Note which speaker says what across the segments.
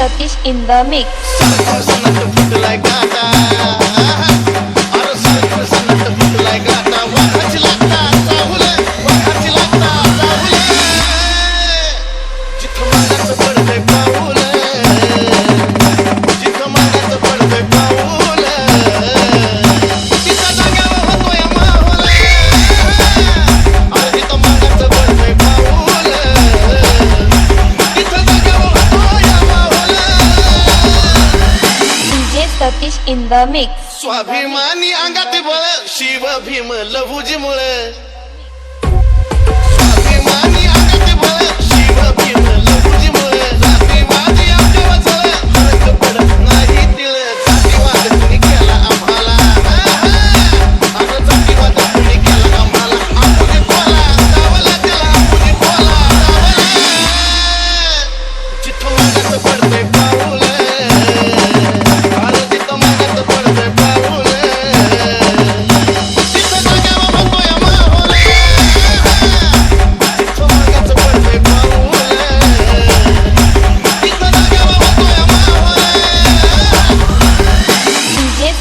Speaker 1: Satish in the mix. Satish in the mix.
Speaker 2: स्वाभिमानी अंगात बळ शिव भीम लहुजी मुळ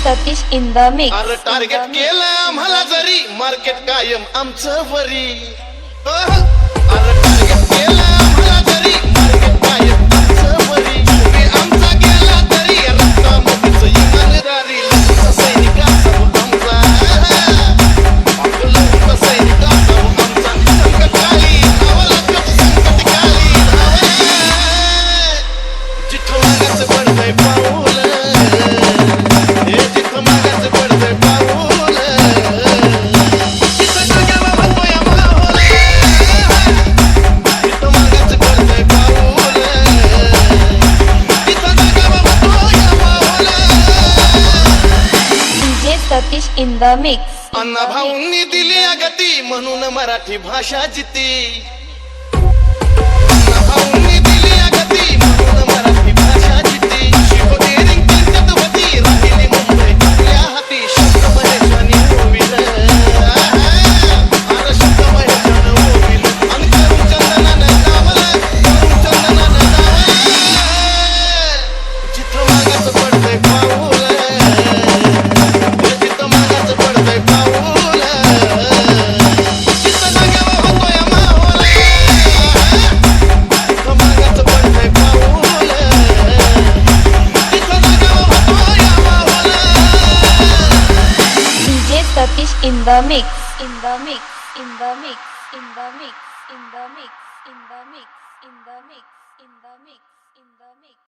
Speaker 1: Satish in the mix.
Speaker 2: अरे टार्गेट केलं आम्हाला जरी मार्केट कायम आमचं वरी अरे टार्गेट केलं आम्हाला जरी मार्केट कायम आमचं वरी तुम्ही आमचा गेला तरी रक्तामध्येच इमानदारी लढूचा सैनिक असावं आमचा लढूचा सैनिक असावं आमचा संकटकाली नावाला तोच संकटकाली जिथं मागाचं पडतंय पाऊल
Speaker 1: Satish in the mix.
Speaker 2: अण्णा भाऊंनी दिली गती म्हणून मराठी भाषा जिती अण्णा भाऊंनी दिली गती म्हणून मराठी भाषा जिती शिवदेरी त्यांच्यात होती राहिली मुंबई आपल्या हाती शब्द महेशानी होईल अरे शब्द महेशानं होईल आणि करून चंदनानं गावलं जिथं मागाचं पडतंय पाऊल
Speaker 1: Satish in the mix. In the mix. In the mix. In the mix. In the mix. In the mix. In the mix. In the mix. In the mix.